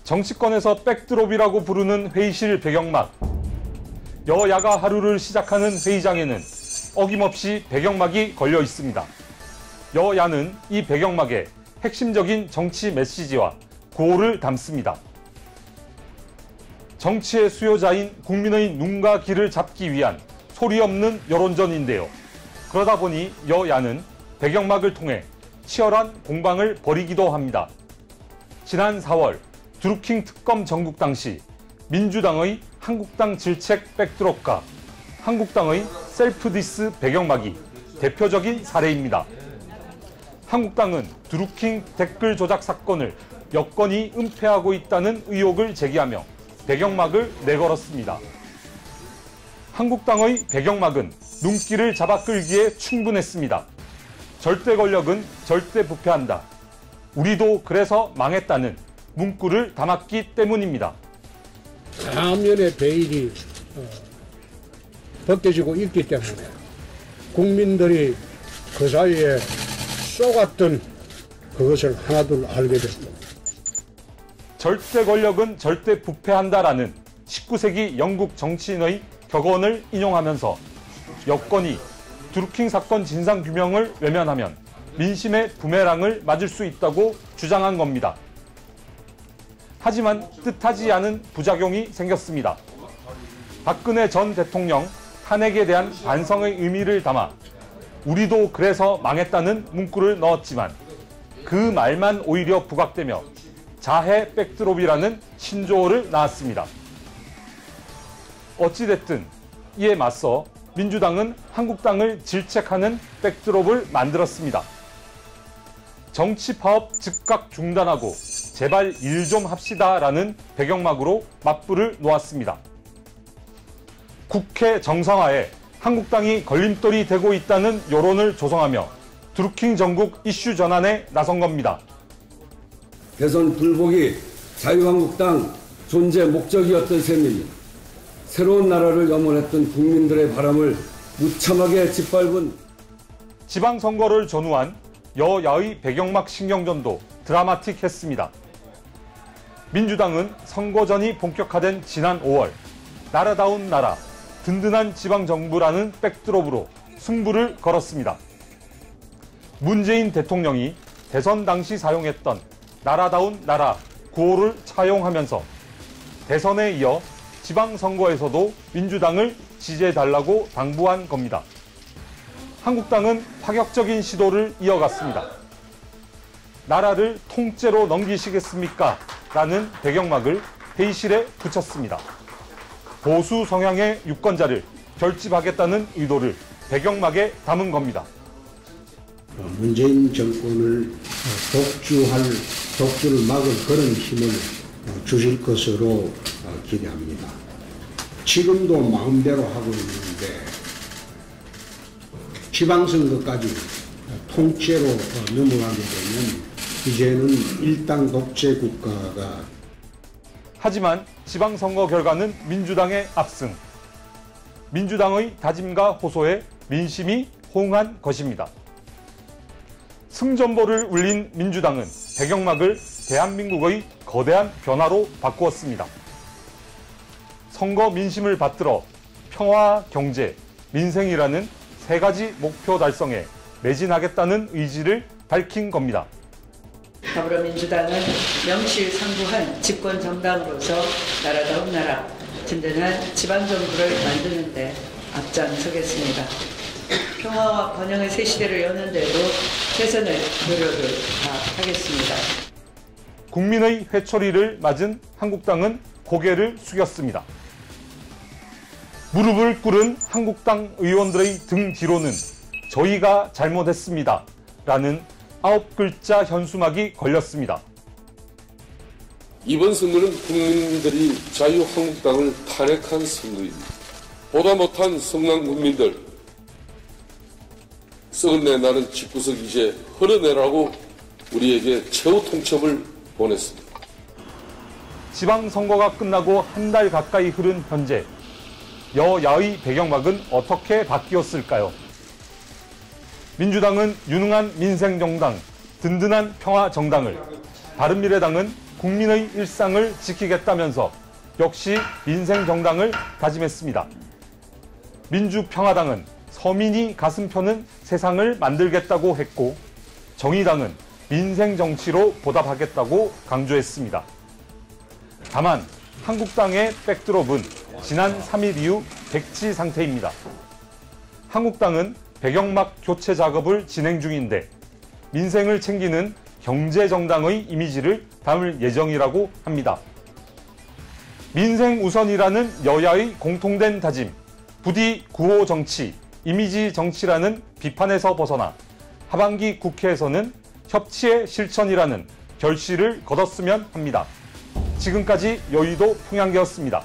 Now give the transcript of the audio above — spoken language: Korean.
정치권에서 백드롭이라고 부르는 회의실 배경막. 여야가 하루를 시작하는 회의장에는 어김없이 배경막이 걸려 있습니다. 여야는 이 배경막에 핵심적인 정치 메시지와 구호를 담습니다. 정치의 수요자인 국민의 눈과 귀를 잡기 위한 소리 없는 여론전인데요. 그러다 보니 여야는 배경막을 통해 치열한 공방을 벌이기도 합니다. 지난 4월 드루킹 특검 전국 당시 민주당의 한국당 질책 백드롭과 한국당의 셀프 디스 배경막이 대표적인 사례입니다. 한국당은 드루킹 댓글 조작 사건을 여건이 은폐하고 있다는 의혹을 제기하며 배경막을 내걸었습니다. 한국당의 배경막은 눈길을 잡아 끌기에 충분했습니다. 절대 권력은 절대 부패한다. 우리도 그래서 망했다는 문구를 담았기 때문입니다. 사면의 베일이 벗겨지고 있기 때문에 국민들이 그 사이에 쏘갔던 그것을 하나둘 알게 됐고, 절대 권력은 절대 부패한다라는 19세기 영국 정치인의 격언을 인용하면서 여건이 드루킹 사건 진상규명을 외면하면 민심의 부메랑을 맞을 수 있다고 주장한 겁니다. 하지만 뜻하지 않은 부작용이 생겼습니다. 박근혜 전 대통령 탄핵에 대한 반성의 의미를 담아 우리도 그래서 망했다는 문구를 넣었지만 그 말만 오히려 부각되며 자해 백드롭이라는 신조어를 낳았습니다. 어찌됐든 이에 맞서 민주당은 한국당을 질책하는 백드롭을 만들었습니다. 정치 파업 즉각 중단하고 제발 일 좀 합시다라는 배경막으로 맞불을 놓았습니다. 국회 정상화에 한국당이 걸림돌이 되고 있다는 여론을 조성하며 드루킹 전국 이슈 전환에 나선 겁니다. 대선 불복이 자유한국당 존재 목적이었던 셈입니다. 새로운 나라를 염원했던 국민들의 바람을 무참하게 짓밟은 지방선거를 전후한 여야의 배경막 신경전도 드라마틱했습니다. 민주당은 선거전이 본격화된 지난 5월 나라다운 나라, 든든한 지방정부라는 백드롭으로 승부를 걸었습니다. 문재인 대통령이 대선 당시 사용했던 나라다운 나라 구호를 차용하면서 대선에 이어 지방선거에서도 민주당을 지지해달라고 당부한 겁니다. 한국당은 파격적인 시도를 이어갔습니다. 나라를 통째로 넘기시겠습니까? 라는 배경막을 회의실에 붙였습니다. 보수 성향의 유권자를 결집하겠다는 의도를 배경막에 담은 겁니다. 문재인 정권을 독주를 막을 그런 힘을 주실 것으로 기대합니다. 지금도 마음대로 하고 있는데 지방선거까지 통째로 넘어가게 되면 이제는 일당 독재 국가가. 하지만 지방선거 결과는 민주당의 압승. 민주당의 다짐과 호소에 민심이 호응한 것입니다. 승전보를 울린 민주당은 배경막을 대한민국의 거대한 변화로 바꾸었습니다. 선거 민심을 받들어 평화, 경제, 민생이라는 세 가지 목표 달성에 매진하겠다는 의지를 밝힌 겁니다. 더불어민주당은 명실상부한 집권 정당으로서 나라다운 나라, 든든한 지방정부를 만드는 데 앞장서겠습니다. 평화와 번영의 새 시대를 여는 데도 최선의 노력을 다하겠습니다. 국민의 회초리를 맞은 한국당은 고개를 숙였습니다. 무릎을 꿇은 한국당 의원들의 등 뒤로는 저희가 잘못했습니다. 라는 9글자 현수막이 걸렸습니다. 이번 선거는 국민들이 자유한국당을 탄핵한 선거입니다. 보다 못한 성남 국민들, 썩은 내 나는 집구석 이제 흘러내라고 우리에게 최후 통첩을 보냈습니다. 지방선거가 끝나고 한 달 가까이 흐른 현재 여야의 배경막은 어떻게 바뀌었을까요? 민주당은 유능한 민생정당, 든든한 평화정당을, 바른미래당은 국민의 일상을 지키겠다면서 역시 민생정당을 다짐했습니다. 민주평화당은 서민이 가슴 펴는 세상을 만들겠다고 했고, 정의당은 민생정치로 보답하겠다고 강조했습니다. 다만 한국당의 백드롭은 지난 3일 이후 백지 상태입니다. 한국당은 배경막 교체 작업을 진행 중인데 민생을 챙기는 경제정당의 이미지를 담을 예정이라고 합니다. 민생 우선이라는 여야의 공통된 다짐, 부디 구호 정치, 이미지 정치라는 비판에서 벗어나 하반기 국회에서는 협치의 실천이라는 결실을 거뒀으면 합니다. 지금까지 여의도 평양계였습니다.